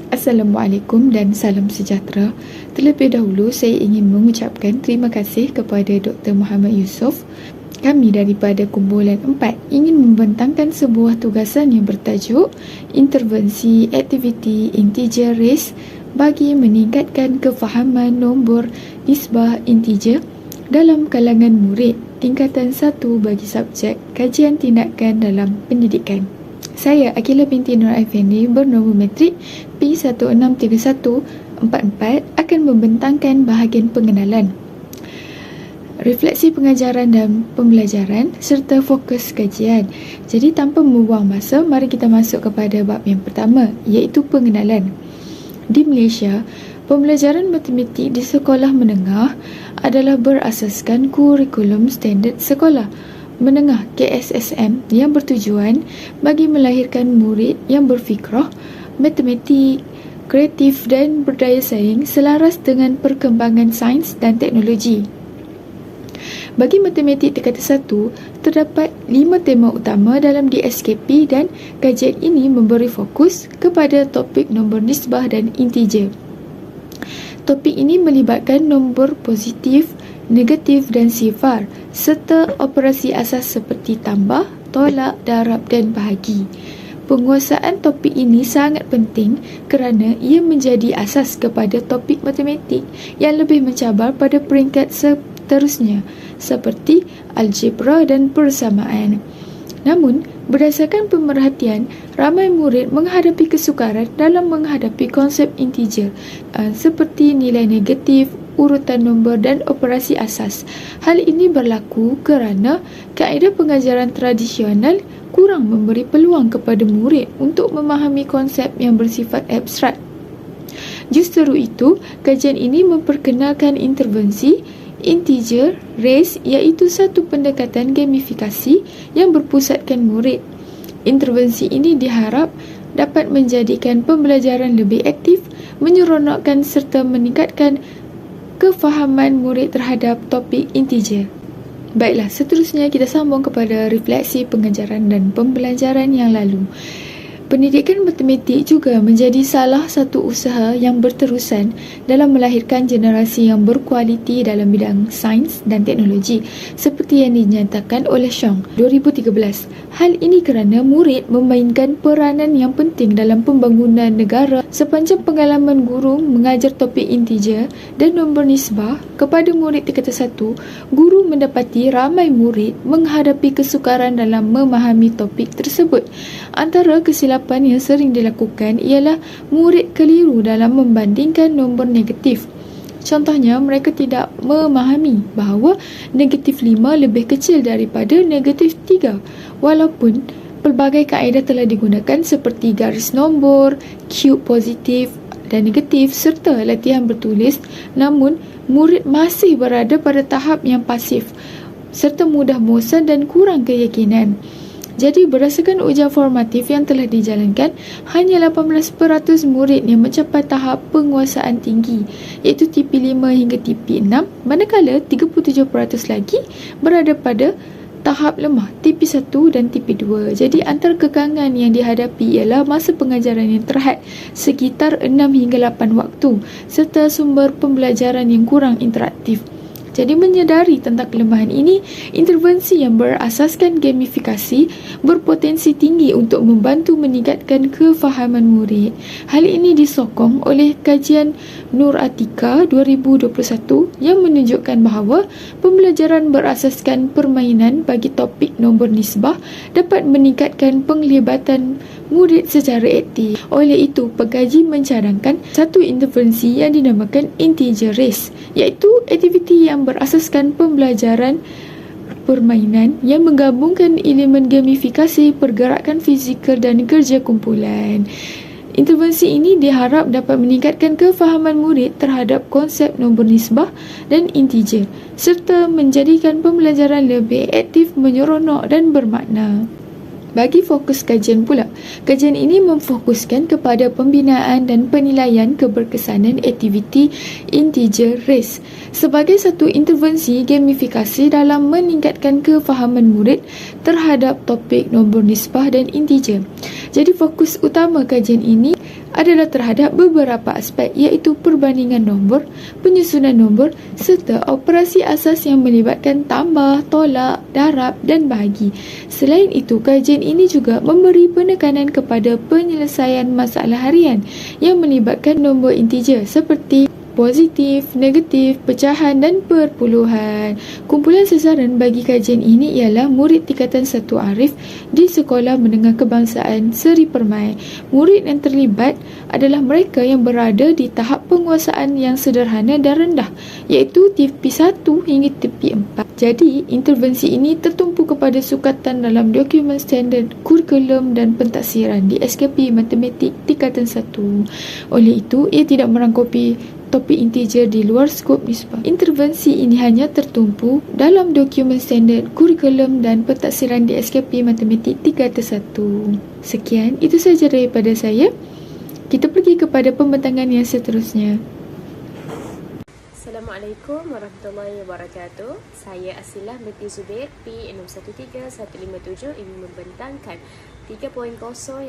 Assalamualaikum dan salam sejahtera. Terlebih dahulu saya ingin mengucapkan terima kasih kepada Dr. Muhammad Yusof. Kami daripada kumpulan 4 ingin membentangkan sebuah tugasan yang bertajuk Intervensi Aktiviti Integer Race bagi meningkatkan kefahaman nombor nisbah integer dalam kalangan murid tingkatan 1 bagi subjek kajian tindakan dalam pendidikan. Saya Akila binti Nur Effendi bernombor metrik P163144 akan membentangkan bahagian pengenalan, refleksi pengajaran dan pembelajaran serta fokus kajian. Jadi tanpa membuang masa, mari kita masuk kepada bab yang pertama, iaitu pengenalan. Di Malaysia, pembelajaran matematik di sekolah menengah adalah berasaskan kurikulum standard sekolah menengah KSSM yang bertujuan bagi melahirkan murid yang berfikrah, matematik, kreatif dan berdaya saing selaras dengan perkembangan sains dan teknologi. Bagi matematik tingkatan 1, terdapat 5 tema utama dalam DSKP dan kajian ini memberi fokus kepada topik nombor nisbah dan integer. Topik ini melibatkan nombor positif, negatif dan sifar serta operasi asas seperti tambah, tolak, darab dan bahagi. Penguasaan topik ini sangat penting kerana ia menjadi asas kepada topik matematik yang lebih mencabar pada peringkat seterusnya seperti algebra dan persamaan. Namun, berdasarkan pemerhatian, ramai murid menghadapi kesukaran dalam menghadapi konsep integer seperti nilai negatif, urutan nombor dan operasi asas. Hal ini berlaku kerana kaedah pengajaran tradisional kurang memberi peluang kepada murid untuk memahami konsep yang bersifat abstrak. Justru itu, kajian ini memperkenalkan intervensi integer race, iaitu satu pendekatan gamifikasi yang berpusatkan murid. Intervensi ini diharap dapat menjadikan pembelajaran lebih aktif, menyeronokkan serta meningkatkan kefahaman murid terhadap topik integer. Baiklah, seterusnya kita sambung kepada refleksi pengajaran dan pembelajaran yang lalu. Pendidikan matematik juga menjadi salah satu usaha yang berterusan dalam melahirkan generasi yang berkualiti dalam bidang sains dan teknologi seperti yang dinyatakan oleh Xiong 2013. Hal ini kerana murid memainkan peranan yang penting dalam pembangunan negara. Sepanjang pengalaman guru mengajar topik integer dan nombor nisbah kepada murid tingkatan 1, guru mendapati ramai murid menghadapi kesukaran dalam memahami topik tersebut. Antara kesilapan yang sering dilakukan ialah murid keliru dalam membandingkan nombor negatif. Contohnya, mereka tidak memahami bahawa negatif 5 lebih kecil daripada negatif 3 walaupun pelbagai kaedah telah digunakan seperti garis nombor, cube positif dan negatif serta latihan bertulis, namun murid masih berada pada tahap yang pasif serta mudah bosan dan kurang keyakinan. Jadi, berdasarkan ujian formatif yang telah dijalankan, hanya 18% murid yang mencapai tahap penguasaan tinggi, iaitu TP5 hingga TP6, manakala 37% lagi berada pada tahap lemah, TP1 dan TP2. Jadi, antara kekangan yang dihadapi ialah masa pengajaran yang terhad sekitar 6 hingga 8 waktu, serta sumber pembelajaran yang kurang interaktif. Jadi, menyedari tentang kelemahan ini, intervensi yang berasaskan gamifikasi berpotensi tinggi untuk membantu meningkatkan kefahaman murid. Hal ini disokong oleh kajian Nur Atika 2021 yang menunjukkan bahawa pembelajaran berasaskan permainan bagi topik nombor nisbah dapat meningkatkan penglibatan murid secara aktif. Oleh itu, pengkaji mencadangkan satu intervensi yang dinamakan integer race, iaitu aktiviti yang berasaskan pembelajaran permainan yang menggabungkan elemen gamifikasi, pergerakan fizikal dan kerja kumpulan. Intervensi ini diharap dapat meningkatkan kefahaman murid terhadap konsep nombor nisbah dan integer serta menjadikan pembelajaran lebih aktif, menyeronok dan bermakna. Bagi fokus kajian pula, kajian ini memfokuskan kepada pembinaan dan penilaian keberkesanan aktiviti integer race sebagai satu intervensi gamifikasi dalam meningkatkan kefahaman murid terhadap topik nombor nisbah dan integer. Jadi fokus utama kajian ini adalah terhadap beberapa aspek iaitu perbandingan nombor, penyusunan nombor serta operasi asas yang melibatkan tambah, tolak, darab dan bahagi. Selain itu, kajian ini juga memberi penekanan kepada penyelesaian masalah harian yang melibatkan nombor integer seperti positif, negatif, pecahan dan perpuluhan. Kumpulan sasaran bagi kajian ini ialah murid tingkatan 1 Arif di Sekolah Menengah Kebangsaan Seri Permai. Murid yang terlibat adalah mereka yang berada di tahap penguasaan yang sederhana dan rendah, iaitu TP1 hingga TP4. Jadi, intervensi ini tertumpu kepada sukatan dalam dokumen standard kurikulum dan pentaksiran di SKP Matematik tingkatan 1. Oleh itu, ia tidak merangkupi topik integer di luar skop nisbah. Intervensi ini hanya tertumpu dalam dokumen standard kurikulum dan pentaksiran di SKP Matematik tingkatan 1. Sekian, itu sahaja daripada saya. Kita pergi kepada pembentangan yang seterusnya. Assalamualaikum warahmatullahi wabarakatuh. Saya Asilah binti Zubair P613157 ingin membentangkan 3.0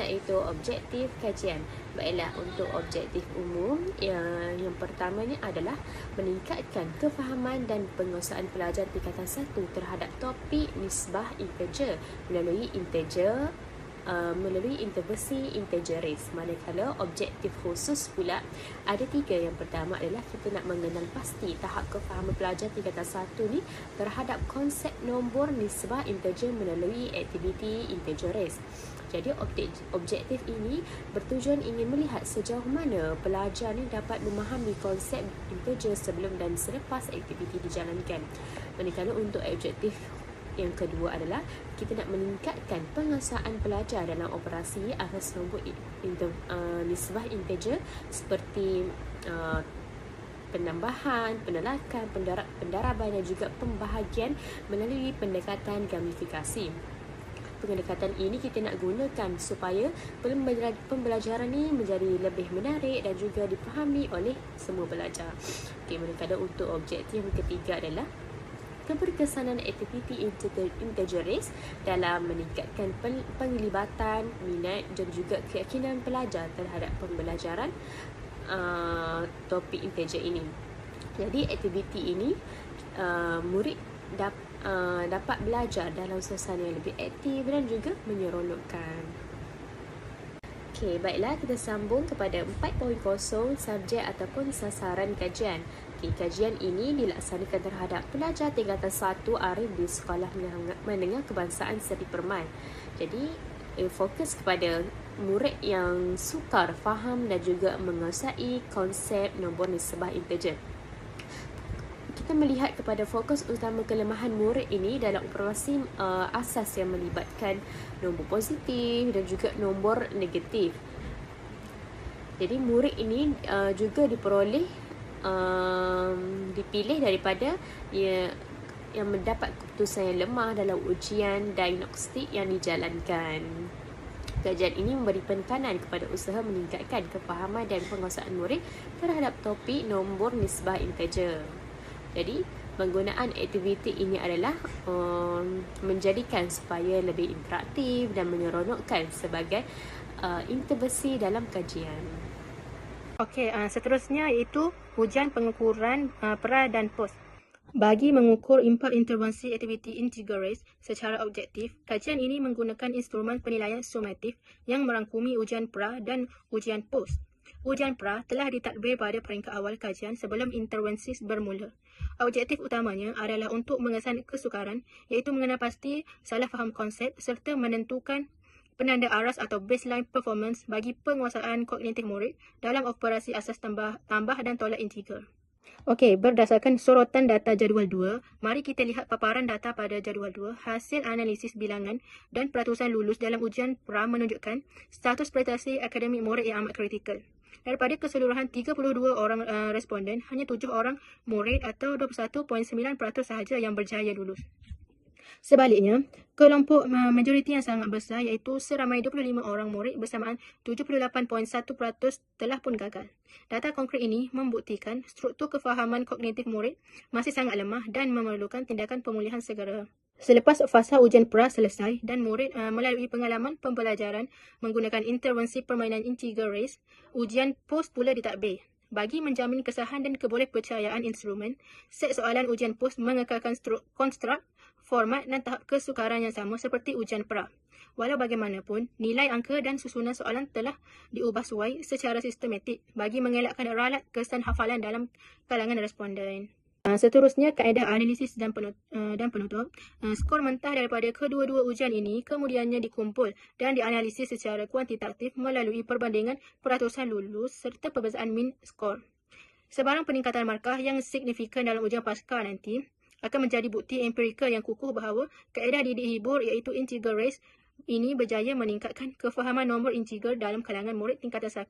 iaitu objektif kajian. Baiklah, untuk objektif umum yang pertamanya adalah meningkatkan kefahaman dan penguasaan pelajar tingkatan 1 terhadap topik nisbah integer melalui intervensi integeris. Manakala objektif khusus pula ada 3. Yang pertama adalah kita nak mengenal pasti tahap kefahaman pelajar tingkatan 1 ni terhadap konsep nombor nisbah integer melalui aktiviti integeris. Jadi objektif ini bertujuan ingin melihat sejauh mana pelajar ni dapat memahami konsep integer sebelum dan selepas aktiviti dijalankan. Manakala untuk objektif yang kedua adalah kita nak meningkatkan penguasaan pelajar dalam operasi asas nombor nisbah integer seperti penambahan, penolakan, pendaraban dan juga pembahagian melalui pendekatan gamifikasi. Pendekatan ini kita nak gunakan supaya pembelajaran ini menjadi lebih menarik dan juga dipahami oleh semua pelajar. Manakala untuk objektif yang ketiga adalah keberkesanan aktiviti integeris dalam meningkatkan penglibatan, minat dan juga keyakinan pelajar terhadap pembelajaran topik integer ini. Jadi aktiviti ini murid dapat belajar dalam suasana yang lebih aktif dan juga menyeronokkan. Okey, baiklah, kita sambung kepada 4.0 subjek ataupun sasaran kajian. Kajian ini dilaksanakan terhadap pelajar tingkatan 1 Arif di Sekolah Menengah Kebangsaan Seri Permai. Jadi, fokus kepada murid yang sukar faham dan juga menguasai konsep nombor nisbah integer. Kita melihat kepada fokus utama kelemahan murid ini dalam operasi asas yang melibatkan nombor positif dan juga nombor negatif. Jadi, murid ini juga dipilih daripada yang mendapat keputusan yang lemah dalam ujian diagnostik yang dijalankan. Kajian ini memberi penekanan kepada usaha meningkatkan kefahaman dan penguasaan murid terhadap topik nombor nisbah integer. Jadi, penggunaan aktiviti ini adalah menjadikan supaya lebih interaktif dan menyeronokkan sebagai intervensi dalam kajian. Okey, seterusnya iaitu ujian pengukuran pra dan pos. Bagi mengukur impak intervensi aktiviti integeris secara objektif, kajian ini menggunakan instrumen penilaian sumatif yang merangkumi ujian pra dan ujian pos. Ujian pra telah ditadbir pada peringkat awal kajian sebelum intervensi bermula. Objektif utamanya adalah untuk mengesan kesukaran, iaitu mengenal pasti salah faham konsep serta menentukan penanda aras atau baseline performance bagi penguasaan kognitif murid dalam operasi asas tambah dan tolak integer. Okey, berdasarkan sorotan data jadual 2, mari kita lihat paparan data pada jadual 2. Hasil analisis bilangan dan peratusan lulus dalam ujian pra menunjukkan status prestasi akademik murid yang amat kritikal. Daripada keseluruhan 32 orang responden, hanya 7 orang murid atau 21.9% sahaja yang berjaya lulus. Sebaliknya, kelompok majoriti yang sangat besar iaitu seramai 25 orang murid bersamaan 78.1% telah pun gagal. Data konkret ini membuktikan struktur kefahaman kognitif murid masih sangat lemah dan memerlukan tindakan pemulihan segera. Selepas fasa ujian pra selesai dan murid melalui pengalaman pembelajaran menggunakan intervensi permainan integer race, ujian POS pula ditadbir. Bagi menjamin kesahan dan kebolehpercayaan instrumen, set soalan ujian POS mengekalkan konstruk, format dan tahap kesukaran yang sama seperti ujian pra. Walau bagaimanapun, nilai angka dan susunan soalan telah diubah suai secara sistematik bagi mengelakkan ralat kesan hafalan dalam kalangan responden. Seterusnya, kaedah analisis dan penutup. Skor mentah daripada kedua-dua ujian ini kemudiannya dikumpul dan dianalisis secara kuantitatif melalui perbandingan peratusan lulus serta perbezaan min skor. Sebarang peningkatan markah yang signifikan dalam ujian pasca nanti akan menjadi bukti empirikal yang kukuh bahawa kaedah didik hibur iaitu integer race ini berjaya meningkatkan kefahaman nombor integer dalam kalangan murid tingkatan 1.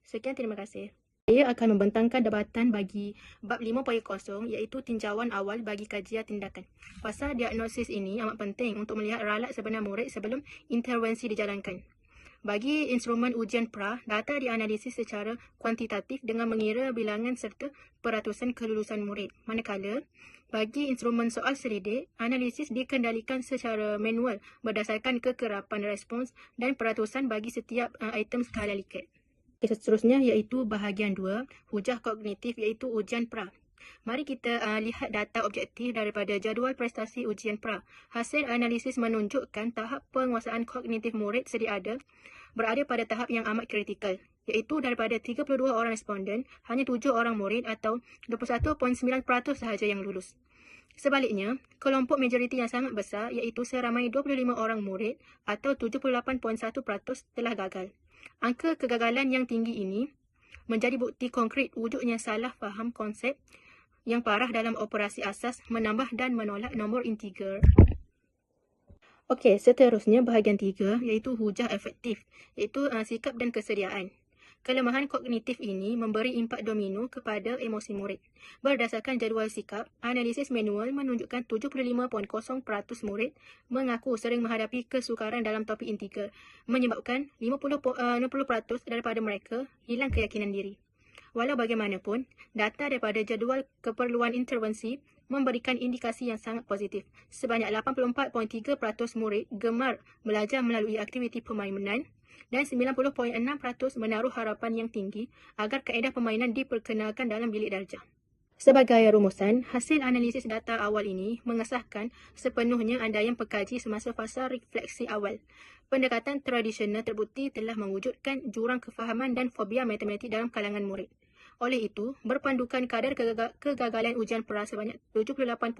Sekian, terima kasih. Saya akan membentangkan debatan bagi bab 5.0 iaitu tinjauan awal bagi kajian tindakan. Pasal diagnosis ini amat penting untuk melihat ralat sebenar murid sebelum intervensi dijalankan. Bagi instrumen ujian pra, data dianalisis secara kuantitatif dengan mengira bilangan serta peratusan kelulusan murid. Manakala, bagi instrumen soal selidik, analisis dikendalikan secara manual berdasarkan kekerapan respons dan peratusan bagi setiap item skala Likert. Seterusnya iaitu bahagian 2, hujah kognitif iaitu ujian pra. Mari kita lihat data objektif daripada jadual prestasi ujian pra. Hasil analisis menunjukkan tahap penguasaan kognitif murid sedia ada berada pada tahap yang amat kritikal, iaitu daripada 32 orang responden, hanya 7 orang murid atau 21.9% sahaja yang lulus. Sebaliknya, kelompok majoriti yang sangat besar iaitu seramai 25 orang murid atau 78.1% telah gagal. Angka kegagalan yang tinggi ini menjadi bukti konkret wujudnya salah faham konsep yang parah dalam operasi asas menambah dan menolak nombor integer. Okey, seterusnya bahagian 3 iaitu hujah efektif, iaitu sikap dan kesediaan. Kelemahan kognitif ini memberi impak domino kepada emosi murid. Berdasarkan jadual sikap, analisis manual menunjukkan 75.0% murid mengaku sering menghadapi kesukaran dalam topik integer, menyebabkan 60% daripada mereka hilang keyakinan diri. Walau bagaimanapun, data daripada jadual keperluan intervensi memberikan indikasi yang sangat positif. Sebanyak 84.3% murid gemar belajar melalui aktiviti permainan dan 90.6% menaruh harapan yang tinggi agar kaedah permainan diperkenalkan dalam bilik darjah. Sebagai rumusan, hasil analisis data awal ini mengesahkan sepenuhnya andaian pekaji semasa fasa refleksi awal. Pendekatan tradisional terbukti telah mewujudkan jurang kefahaman dan fobia matematik dalam kalangan murid. Oleh itu, berpandukan kadar kegagalan ujian pra sebanyak 78.1%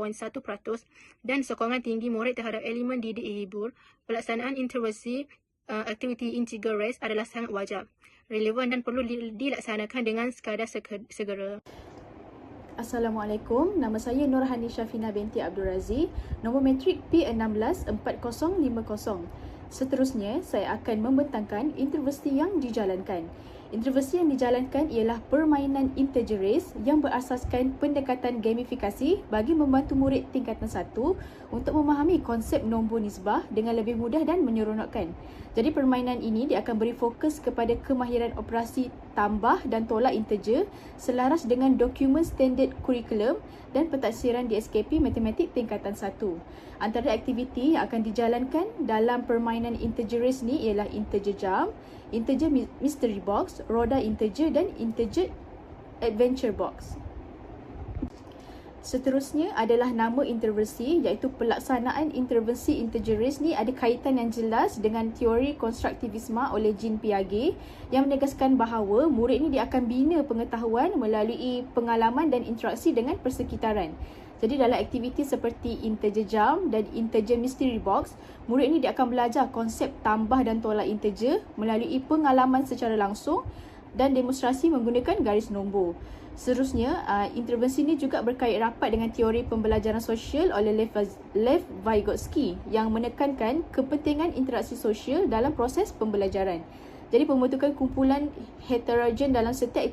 dan sokongan tinggi murid terhadap elemen didik hibur, pelaksanaan intervensi aktiviti integer race adalah sangat wajar, relevan dan perlu dilaksanakan dengan sekadar segera. Assalamualaikum, nama saya Nurhani Syafina binti Abdul Razi, nombor matrik P164050. Seterusnya, saya akan membentangkan intervensi yang dijalankan. Intervensi yang dijalankan ialah permainan integer race yang berasaskan pendekatan gamifikasi bagi membantu murid tingkatan 1 untuk memahami konsep nombor nisbah dengan lebih mudah dan menyeronokkan. Jadi permainan ini dia akan beri fokus kepada kemahiran operasi tambah dan tolak integer selaras dengan dokumen standard kurikulum dan pentadsiran DSKP Matematik tingkatan 1. Antara aktiviti yang akan dijalankan dalam permainan integer race ni ialah integer jam, integer mystery box, roda integer dan integer adventure box. Seterusnya adalah nama intervensi iaitu pelaksanaan intervensi integer race ni ada kaitan yang jelas dengan teori konstruktivisme oleh Jean Piaget yang menegaskan bahawa murid ni dia akan bina pengetahuan melalui pengalaman dan interaksi dengan persekitaran. Jadi dalam aktiviti seperti integer jam dan integer mystery box, murid ni dia akan belajar konsep tambah dan tolak integer melalui pengalaman secara langsung dan demonstrasi menggunakan garis nombor. Seterusnya, intervensi ini juga berkait rapat dengan teori pembelajaran sosial oleh Lev Vygotsky yang menekankan kepentingan interaksi sosial dalam proses pembelajaran. Jadi pembentukan kumpulan heterogen dalam setiap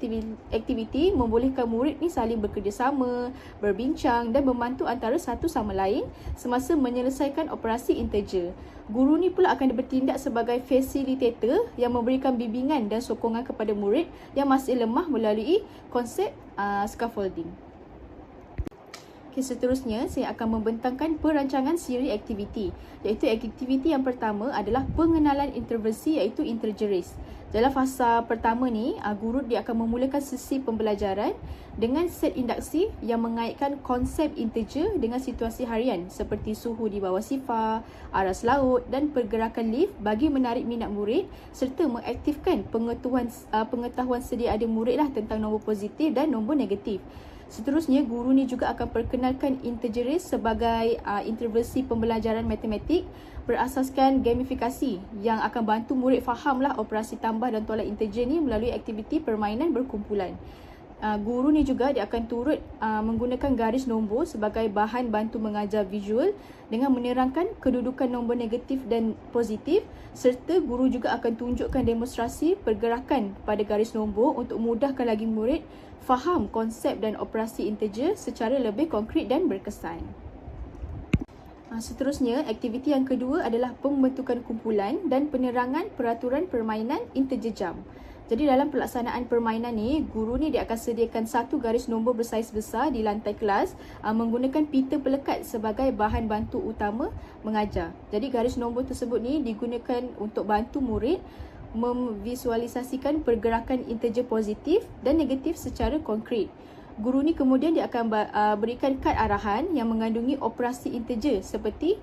aktiviti membolehkan murid ni saling bekerjasama, berbincang dan membantu antara satu sama lain semasa menyelesaikan operasi integer. Guru ni pula akan bertindak sebagai facilitator yang memberikan bimbingan dan sokongan kepada murid yang masih lemah melalui konsep scaffolding. Okay, seterusnya saya akan membentangkan perancangan siri aktiviti, iaitu aktiviti yang pertama adalah pengenalan intervensi iaitu interjeris. Dalam fasa pertama ni, guru dia akan memulakan sesi pembelajaran dengan set induksi yang mengaitkan konsep integer dengan situasi harian seperti suhu di bawah sifar, aras laut dan pergerakan lift bagi menarik minat murid serta mengaktifkan pengetahuan sedia ada murid tentang nombor positif dan nombor negatif. Seterusnya, guru ni juga akan perkenalkan interjeris sebagai intervensi pembelajaran matematik berasaskan gamifikasi yang akan bantu murid fahamlah operasi tambah dan tolak integer ni melalui aktiviti permainan berkumpulan. Guru ni juga dia akan turut menggunakan garis nombor sebagai bahan bantu mengajar visual dengan menerangkan kedudukan nombor negatif dan positif, serta guru juga akan tunjukkan demonstrasi pergerakan pada garis nombor untuk mudahkan lagi murid faham konsep dan operasi integer secara lebih konkret dan berkesan. Seterusnya, aktiviti yang kedua adalah pembentukan kumpulan dan penerangan peraturan permainan integer jam. Jadi dalam pelaksanaan permainan ni, guru ni dia akan sediakan satu garis nombor bersaiz besar di lantai kelas menggunakan pita pelekat sebagai bahan bantu utama mengajar. Jadi garis nombor tersebut ni digunakan untuk bantu murid memvisualisasikan pergerakan integer positif dan negatif secara konkret. Guru ni kemudian dia akan berikan kad arahan yang mengandungi operasi integer seperti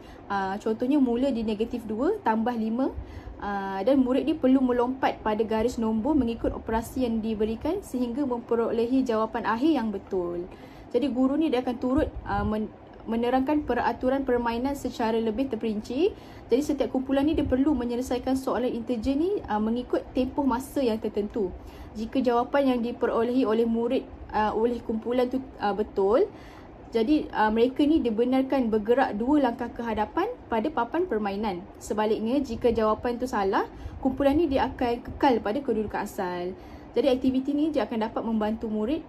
contohnya mula di negatif 2 tambah 5 dan murid ni perlu melompat pada garis nombor mengikut operasi yang diberikan sehingga memperolehi jawapan akhir yang betul. Jadi guru ni dia akan turut menerangkan peraturan permainan secara lebih terperinci. Jadi setiap kumpulan ni dia perlu menyelesaikan soalan integer ni mengikut tempoh masa yang tertentu. Jika jawapan yang diperolehi oleh murid oleh kumpulan tu betul, jadi mereka ni dibenarkan bergerak 2 langkah ke hadapan pada papan permainan. Sebaliknya, jika jawapan tu salah, kumpulan ni dia akan kekal pada kedudukan asal. Jadi aktiviti ni dia akan dapat membantu murid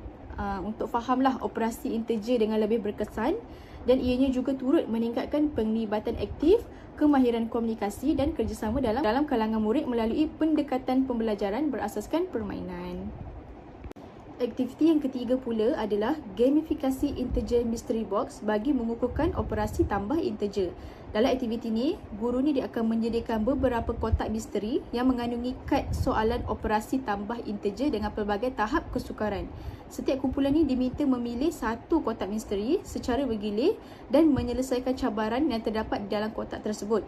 untuk fahamlah operasi integer dengan lebih berkesan, dan ianya juga turut meningkatkan penglibatan aktif, kemahiran komunikasi dan kerjasama dalam kalangan murid melalui pendekatan pembelajaran berasaskan permainan. Aktiviti yang ketiga pula adalah gamifikasi integer mystery box bagi mengukuhkan operasi tambah integer. Dalam aktiviti ni, guru ni dia akan menyediakan beberapa kotak misteri yang mengandungi kad soalan operasi tambah integer dengan pelbagai tahap kesukaran. Setiap kumpulan ni diminta memilih satu kotak misteri secara bergilir dan menyelesaikan cabaran yang terdapat di dalam kotak tersebut.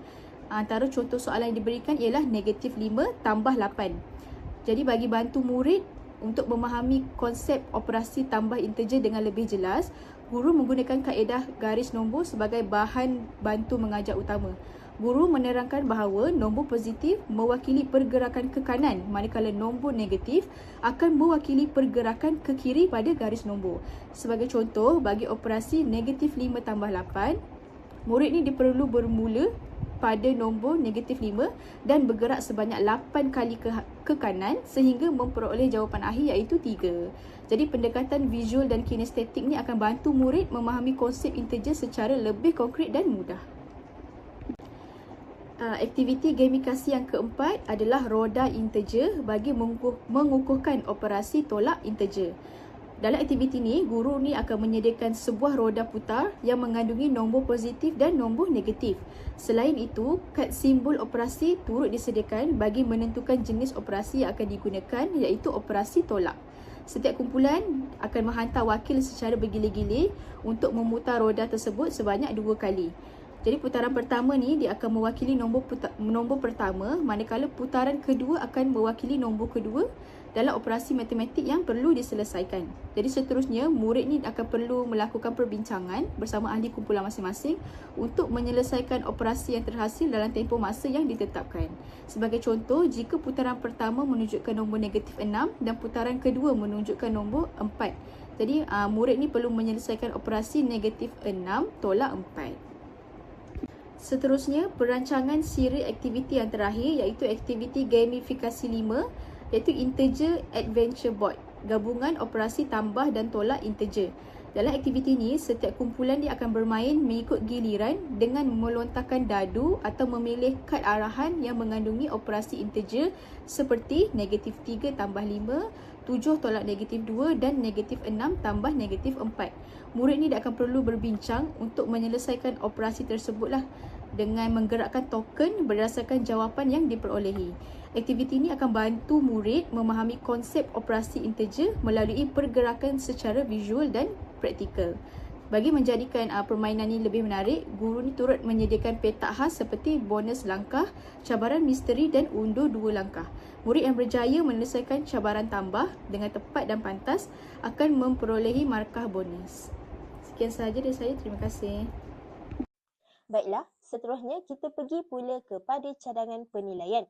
Antara contoh soalan yang diberikan ialah negatif 5 tambah 8. Jadi bagi bantu murid untuk memahami konsep operasi tambah integer dengan lebih jelas, guru menggunakan kaedah garis nombor sebagai bahan bantu mengajar utama. Guru menerangkan bahawa nombor positif mewakili pergerakan ke kanan, manakala nombor negatif akan mewakili pergerakan ke kiri pada garis nombor. Sebagai contoh, bagi operasi negatif 5 tambah 8, murid ni diperlu bermula pada nombor negatif 5 dan bergerak sebanyak 8 kali ke kanan sehingga memperoleh jawapan akhir iaitu 3. Jadi pendekatan visual dan kinestetik ni akan bantu murid memahami konsep integer secara lebih konkret dan mudah. Aktiviti gamifikasi yang keempat adalah roda integer bagi mengukuhkan operasi tolak integer. Dalam aktiviti ni, guru ni akan menyediakan sebuah roda putar yang mengandungi nombor positif dan nombor negatif. Selain itu, kad simbol operasi turut disediakan bagi menentukan jenis operasi yang akan digunakan iaitu operasi tolak. Setiap kumpulan akan menghantar wakil secara bergilir-gilir untuk memutar roda tersebut sebanyak 2 kali. Jadi putaran pertama ni dia akan mewakili nombor pertama, manakala putaran kedua akan mewakili nombor kedua dalam operasi matematik yang perlu diselesaikan. Jadi seterusnya, murid ni akan perlu melakukan perbincangan bersama ahli kumpulan masing-masing untuk menyelesaikan operasi yang terhasil dalam tempoh masa yang ditetapkan. Sebagai contoh, jika putaran pertama menunjukkan nombor negatif 6 dan putaran kedua menunjukkan nombor 4. Jadi murid ni perlu menyelesaikan operasi negatif 6 tolak 4. Seterusnya, perancangan siri aktiviti yang terakhir iaitu aktiviti gamifikasi 5 iaitu Integer Adventure Board, gabungan operasi tambah dan tolak integer. Dalam aktiviti ini, setiap kumpulan dia akan bermain mengikut giliran dengan melontarkan dadu atau memilih kad arahan yang mengandungi operasi integer seperti negatif 3 tambah 5, 7 tolak negatif 2 dan negatif 6 tambah negatif 4. Murid ni dia akan perlu berbincang untuk menyelesaikan operasi tersebutlah dengan menggerakkan token berdasarkan jawapan yang diperolehi. Aktiviti ini akan bantu murid memahami konsep operasi integer melalui pergerakan secara visual dan praktikal. Bagi menjadikan permainan ini lebih menarik, guru ni turut menyediakan petak khas seperti bonus langkah, cabaran misteri dan undur 2 langkah. Murid yang berjaya menyelesaikan cabaran tambah dengan tepat dan pantas akan memperolehi markah bonus. Sekian sahaja dari saya. Terima kasih. Baiklah, seterusnya kita pergi pula kepada cadangan penilaian.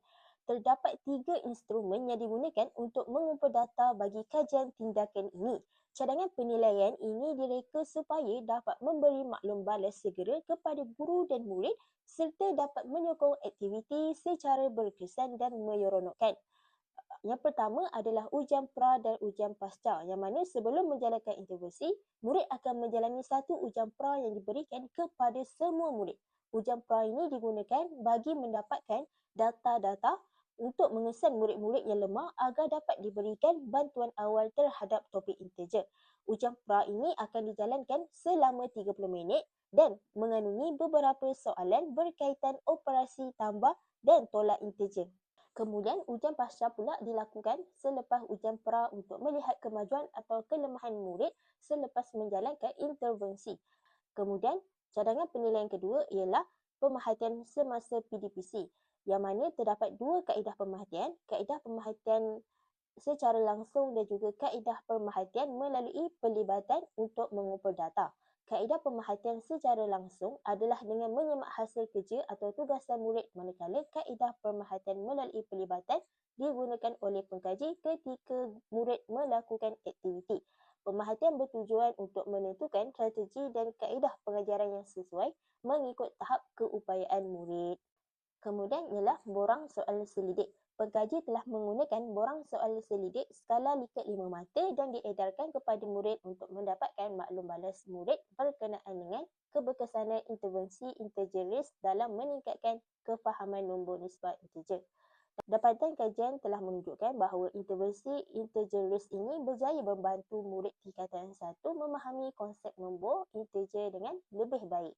Terdapat 3 instrumen yang digunakan untuk mengumpul data bagi kajian tindakan ini. Cadangan penilaian ini direka supaya dapat memberi maklum balas segera kepada guru dan murid serta dapat menyokong aktiviti secara berkesan dan menyeronokkan. Yang pertama adalah ujian pra dan ujian pasca, yang mana sebelum menjalankan intervensi, murid akan menjalani satu ujian pra yang diberikan kepada semua murid. Ujian pra ini digunakan bagi mendapatkan data-data untuk mengesan murid-murid yang lemah agar dapat diberikan bantuan awal terhadap topik integer. Ujian pra ini akan dijalankan selama 30 minit dan mengandungi beberapa soalan berkaitan operasi tambah dan tolak integer. Kemudian ujian pasca pula dilakukan selepas ujian pra untuk melihat kemajuan atau kelemahan murid selepas menjalankan intervensi. Kemudian cadangan penilaian kedua ialah pemerhatian semasa PDPC, yang mana terdapat 2 kaedah pemerhatian secara langsung dan juga kaedah pemerhatian melalui pelibatan untuk mengumpul data. Kaedah pemerhatian secara langsung adalah dengan menyemak hasil kerja atau tugasan murid, manakala kaedah pemerhatian melalui pelibatan digunakan oleh pengkaji ketika murid melakukan aktiviti. Pemerhatian bertujuan untuk menentukan strategi dan kaedah pengajaran yang sesuai mengikut tahap keupayaan murid. Kemudian ialah borang soal selidik. Pengkaji telah menggunakan borang soal selidik skala likat 5 mata dan diedarkan kepada murid untuk mendapatkan maklum balas murid berkenaan dengan keberkesanan intervensi integeris dalam meningkatkan kefahaman nombor nisbah integer. Dapatan kajian telah menunjukkan bahawa intervensi integeris ini berjaya membantu murid tingkatan 1 memahami konsep nombor integer dengan lebih baik.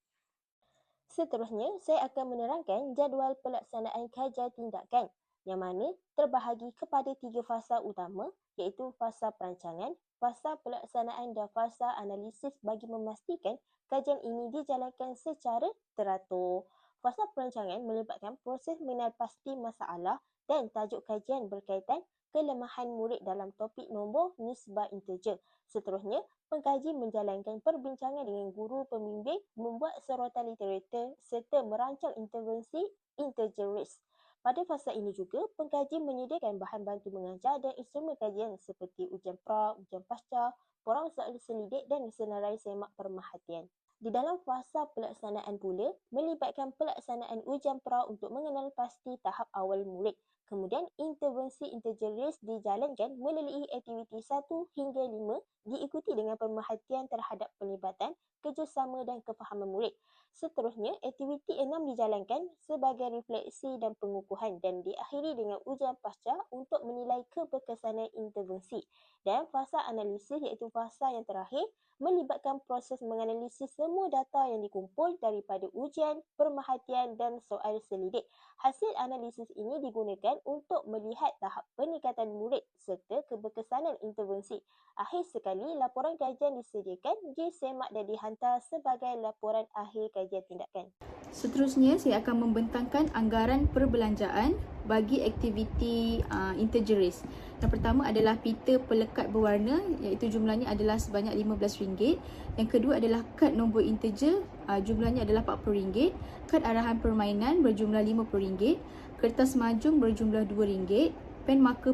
Seterusnya, saya akan menerangkan jadual pelaksanaan kajian tindakan yang mana terbahagi kepada 3 fasa utama, iaitu fasa perancangan, fasa pelaksanaan dan fasa analisis bagi memastikan kajian ini dijalankan secara teratur. Fasa perancangan melibatkan proses mengenal pasti masalah dan tajuk kajian berkaitan kelemahan murid dalam topik nombor nisbah integer. Seterusnya, pengkaji menjalankan perbincangan dengan guru pembimbing, membuat sorotan literatur serta merancang intervensi integeris. Pada fasa ini juga, pengkaji menyediakan bahan bantu mengajar dan instrumen kajian seperti ujian pra, ujian pasca, borang soal selidik dan senarai semak pemerhatian. Di dalam fasa pelaksanaan pula, melibatkan pelaksanaan ujian pra untuk mengenal pasti tahap awal murid. Kemudian, intervensi integeris dijalankan melalui aktiviti 1 hingga 5 diikuti dengan pemerhatian terhadap pelibatan, kerjasama dan kefahaman murid. Seterusnya, aktiviti 6 dijalankan sebagai refleksi dan pengukuhan dan diakhiri dengan ujian pasca untuk menilai keberkesanan intervensi. Dan fasa analisis iaitu fasa yang terakhir melibatkan proses menganalisis semua data yang dikumpul daripada ujian, pemerhatian dan soal selidik. Hasil analisis ini digunakan untuk melihat tahap peningkatan murid serta keberkesanan intervensi. Akhir sekali, laporan kajian disediakan, disemak dan dihantar sebagai laporan akhir kajian tindakan. Seterusnya, saya akan membentangkan anggaran perbelanjaan bagi aktiviti integeris. Yang pertama adalah pita pelekat berwarna, iaitu jumlahnya adalah sebanyak RM15. Yang kedua adalah kad nombor integer, jumlahnya adalah RM40. Kad arahan permainan berjumlah RM50. Kertas majung berjumlah RM2. Pen marker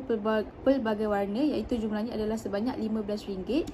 pelbagai warna, iaitu jumlahnya adalah sebanyak RM15.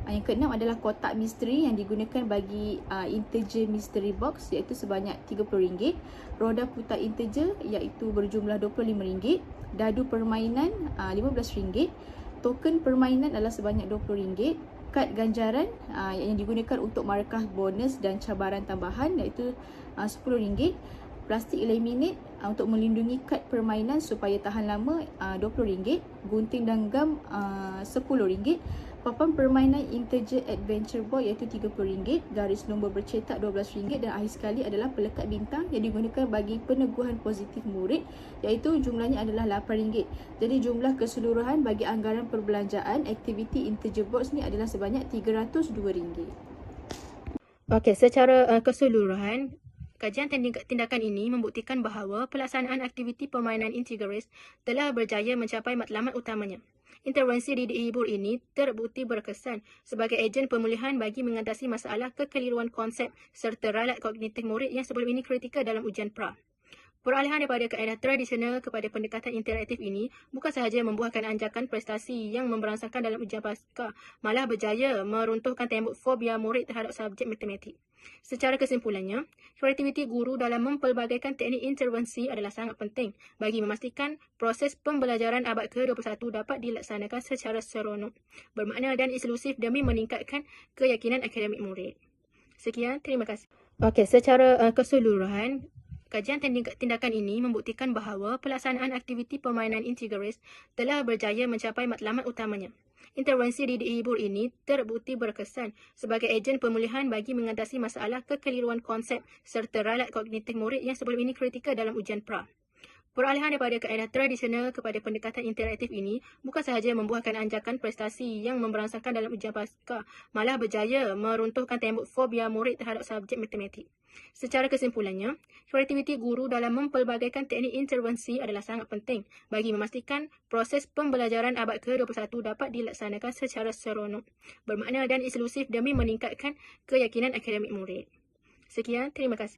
Yang keenam adalah kotak misteri yang digunakan bagi integer mystery box, iaitu sebanyak RM30. Roda putar integer iaitu berjumlah RM25. Dadu permainan RM15. Token permainan adalah sebanyak RM20. Kad ganjaran yang digunakan untuk markah bonus dan cabaran tambahan iaitu RM10. plastik laminate untuk melindungi kad permainan supaya tahan lama RM20, gunting dan gam RM10, papan permainan integer adventure board iaitu RM30, garis nombor bercetak RM12 dan akhir sekali adalah pelekat bintang yang digunakan bagi peneguhan positif murid iaitu jumlahnya adalah RM8. Jadi jumlah keseluruhan bagi anggaran perbelanjaan aktiviti integer boards ni adalah sebanyak RM302. Okey, secara keseluruhan, kajian tindakan ini membuktikan bahawa pelaksanaan aktiviti permainan Integris telah berjaya mencapai matlamat utamanya. Intervensi didik hibur ini terbukti berkesan sebagai ejen pemulihan bagi mengatasi masalah kekeliruan konsep serta ralat kognitif murid yang sebelum ini kritikal dalam ujian pra. Peralihan daripada kaedah tradisional kepada pendekatan interaktif ini bukan sahaja membuahkan anjakan prestasi yang memberangsangkan dalam ujian pasca, malah berjaya meruntuhkan tembok fobia murid terhadap subjek matematik. Secara kesimpulannya, kreativiti guru dalam mempelbagaikan teknik intervensi adalah sangat penting bagi memastikan proses pembelajaran abad ke-21 dapat dilaksanakan secara seronok, bermakna dan inklusif demi meningkatkan keyakinan akademik murid. Sekian, terima kasih. Okey, secara keseluruhan, kajian tindakan ini membuktikan bahawa pelaksanaan aktiviti permainan Integris telah berjaya mencapai matlamat utamanya. Intervensi didik hibur ini terbukti berkesan sebagai ejen pemulihan bagi mengatasi masalah kekeliruan konsep serta ralat kognitif murid yang sebelum ini kritikal dalam ujian pra. Peralihan daripada kaedah tradisional kepada pendekatan interaktif ini bukan sahaja membuahkan anjakan prestasi yang memberangsangkan dalam ujian pasca, malah berjaya meruntuhkan tembok fobia murid terhadap subjek matematik. Secara kesimpulannya, kreativiti guru dalam mempelbagaikan teknik intervensi adalah sangat penting bagi memastikan proses pembelajaran abad ke-21 dapat dilaksanakan secara seronok, bermakna dan inklusif demi meningkatkan keyakinan akademik murid. Sekian, terima kasih.